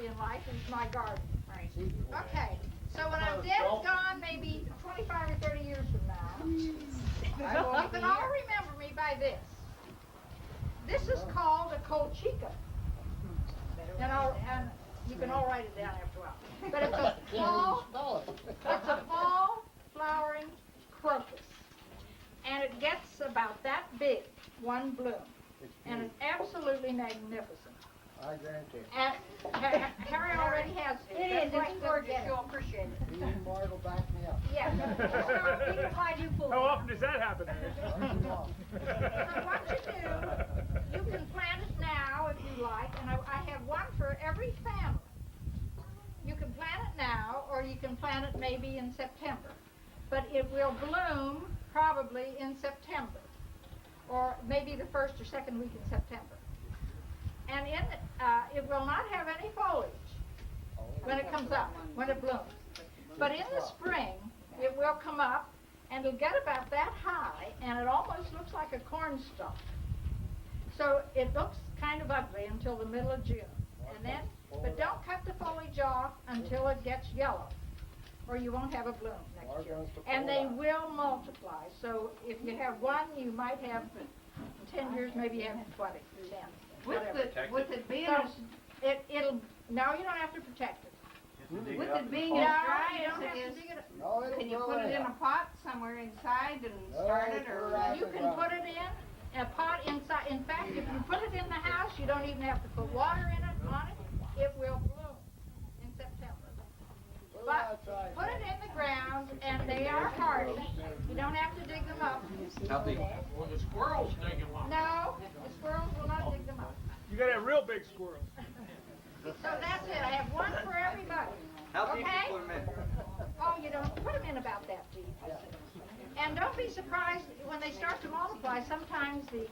hobby in life is my garden. Right. Okay. So when I'm dead and gone, maybe 25 or 30 years from now, you can all remember me by this. This is called a colchica. And you can all write it down after a while. But it's a fall flowering crocus. And it gets about that big, one bloom. And it's absolutely magnificent. I guarantee. And Harry already has it. It is. It's gorgeous. You'll appreciate it. Ian Mark will back me up. Yeah. How often does that happen? So what you can plant it now if you like, and I have one for every family. You can plant it now, or you can plant it maybe in September. But it will bloom probably in September, or maybe the first or second week in September. And it will not have any foliage when it comes up, when it blooms. But in the spring, it will come up, and it'll get about that high, and it almost looks like a cornstalk. So it looks kind of ugly until the middle of June. And then, but don't cut the foliage off until it gets yellow, or you won't have a bloom next year. And they will multiply. So if you have one, you might have, in 10 years, maybe you have 20, 10. With it being No, you don't have to protect it. with it being No, as dry you as don't have it to is, dig it up. No, it'll can you grow put it in a anyhow. pot somewhere inside and start it, or? You can put it in a pot inside. In fact, if you put it in the house, you don't even have to put water in it, on it. It will bloom in September. But put it in the ground, and they are hardy. You don't have to dig them up. How big? Well, the squirrels dig them up. No, the squirrels will not dig them up. You gotta have real big squirrels. So that's it. I have one for everybody. How deep Okay? you put them in? Oh, you don't put them in about that deep. And don't be surprised when they start to multiply. Sometimes the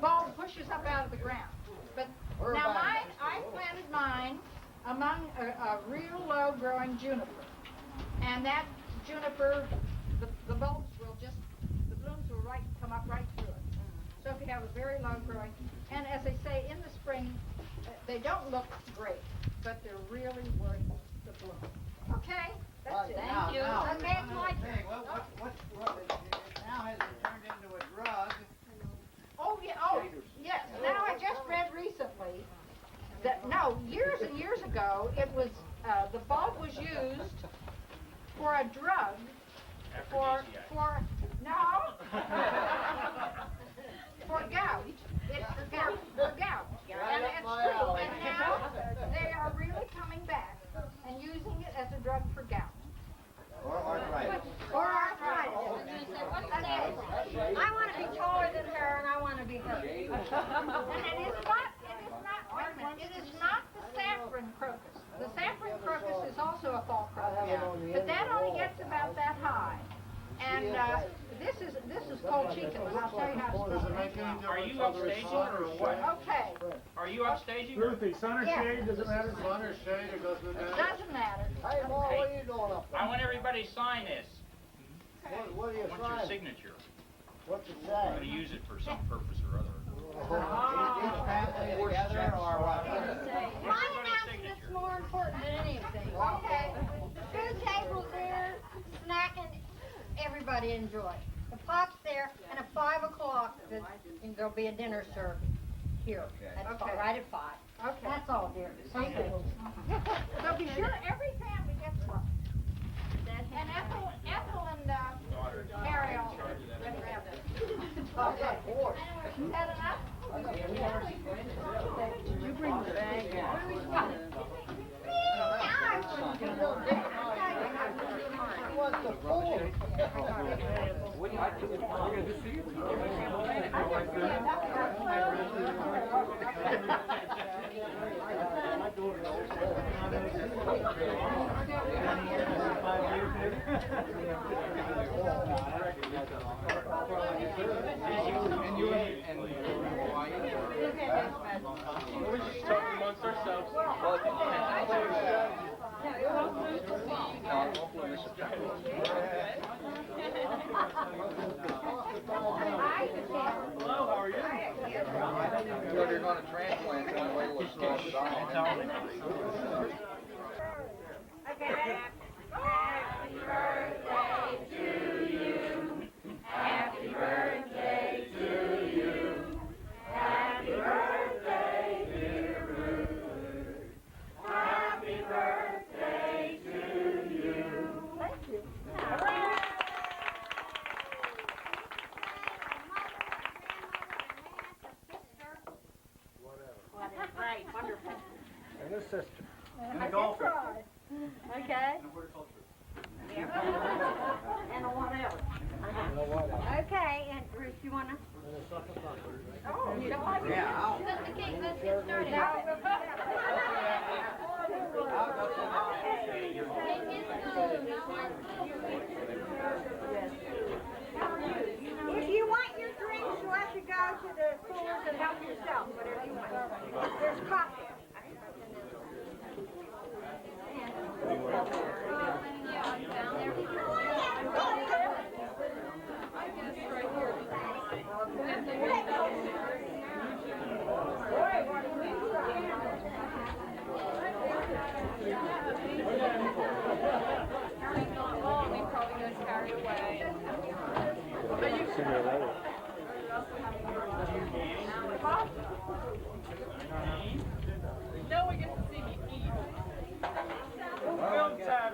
bulb pushes up out of the ground. But now mine, I planted mine among a real low-growing juniper, and that juniper, the bulbs will just, the blooms will come up right through it. So if you have a very low-growing, and as they say, in the spring, they don't look great, but they're really worth the bloom. Okay? That's it. Thank you. Okay, it's like, Hey, now has it turned into a drug? oh, yes. Now I just read recently that, years and years ago, it was, the bulb was used for a drug for gout. It's for gout. And it's true. And now they are really coming back and using it as a drug for gout. Or arthritis? Or arthritis. I want to be taller than her, and I want to be her. And it is not the saffron crocus. The saffron crocus is also a fall crocus, but that only gets about that high. And this is called chicken, and I'll tell you how to spell it. Are you upstaging or what? Okay, Are you upstaging? Ruthie, sun or Yeah. shade, does it matter? Sun or shade, it doesn't matter. doesn't matter. Hey, Ma, what are you doing up there? I want everybody to sign this. What are you I want your signing? signature. What's it I'm going to say? use it for some purpose or other. Each family together, or what? My announcement's more important than anything. Okay. Food table's there, snacking, everybody enjoy. The pot's there, and at 5 o'clock, there'll be a dinner served here. Right at 5. Okay. That's all, dear. Thank you. So be sure every family gets one. And Ethel and Harry all get around it. Okay. Is that enough? You bring the bag out. What's the for? Right, wonderful. And a sister. And a golfer. Okay. And a whatever. Okay, and Bruce, you wanna? Oh, you don't like it? Yeah, Just the cake, let's get started. If you want your drinks, you'll have to go to the coolers and help yourself, whatever you want. There's coffee.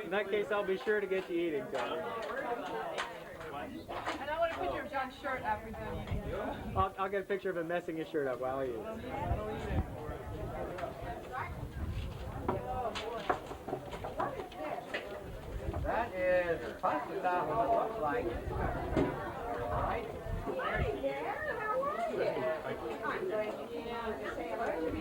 In that case, I'll be sure to get you eating, Tony. And I want a picture of John's shirt after he's done eating. I'll get a picture of him messing his shirt up while he eats. that is pasta style what it looks like. Right? Hi there, how are you? I'm going to say hello to me.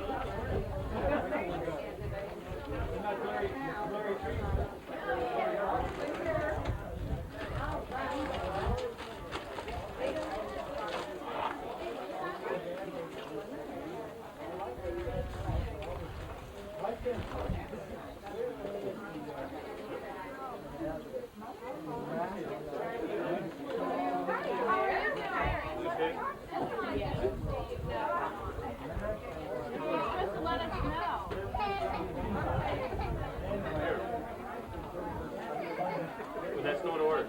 Well, that's not ours.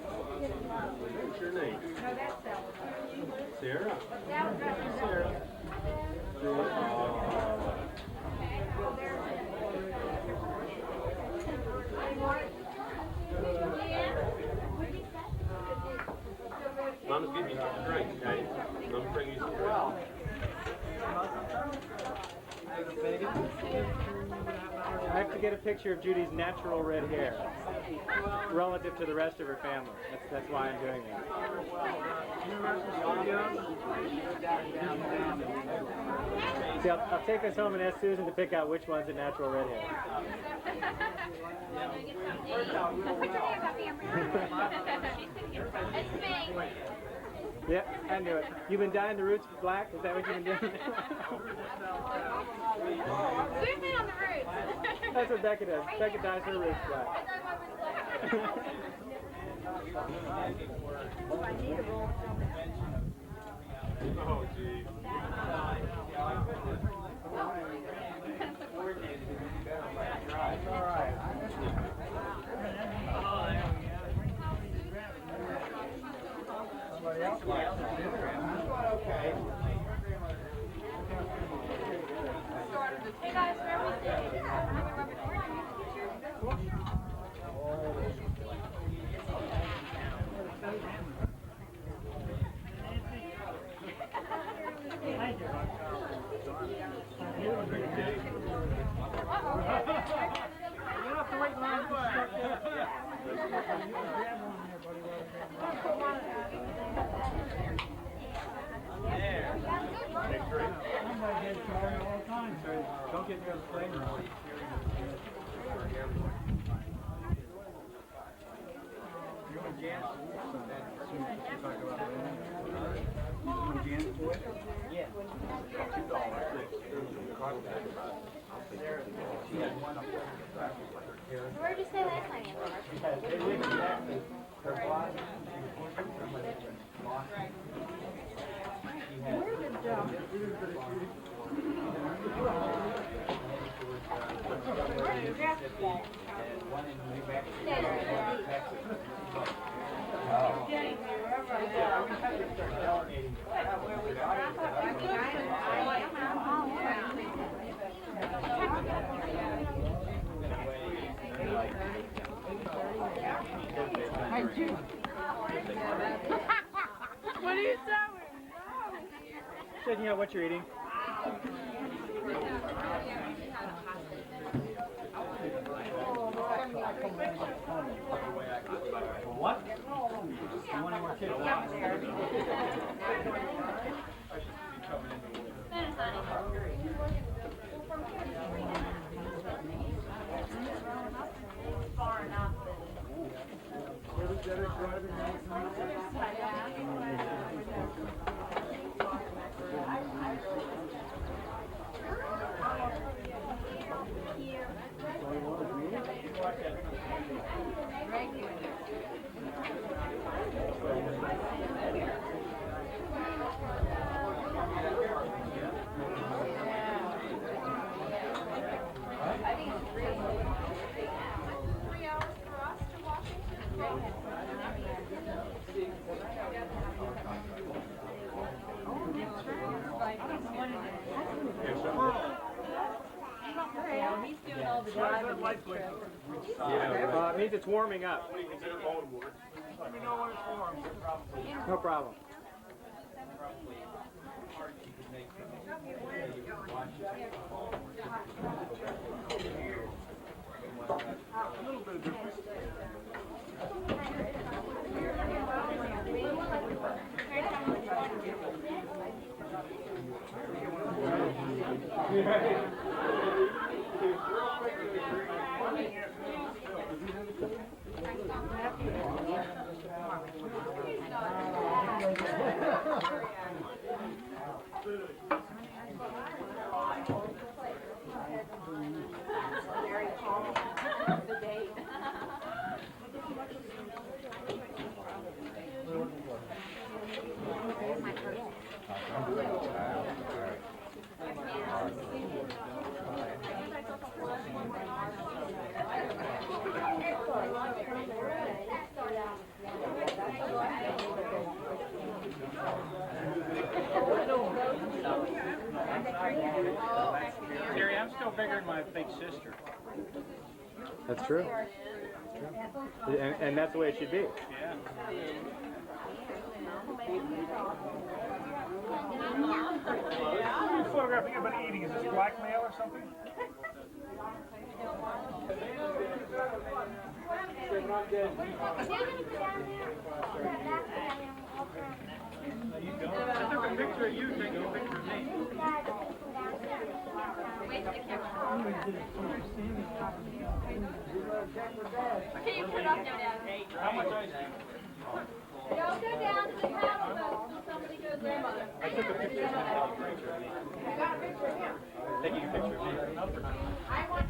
What's your name? Sarah? Sarah. Mama's getting you some drinks, okay? Mama's bringing you some drinks. I have to get a picture of Judy's natural red hair relative to the rest of her family. That's why I'm doing that. See, I'll take this home and ask Susan to pick out which one's a natural red hair. It's me. Yep, I knew it. You've been dyeing the roots black? Is that what you've been doing? Zoom in on the roots. That's what Becca does. Becca dyes her roots black. Oh, gee. Somebody else likes it. Okay. Hey guys, where we staying? You don't have to wait in line for Don't get near the flame. You and Jan? Where did you stay last night? What are you doing? Checking out what you're eating. What? You want any more kids? Far enough. It means it's warming up. Let me know when it's warm. No problem. A little bit of difference. Terry, I'm still bigger than my big sister. That's true. And that's the way it should be. Yeah. What are you photographing everybody eating? Is this blackmail or something? I took a picture of you taking a picture of me. Wait for the camera. Can you put it up there, Dad? How much ice cream? Don't go down to the paddle boat until somebody goes grandmother. I took a picture of him taking a picture of me. You got a picture of him. Taking a picture of me. I want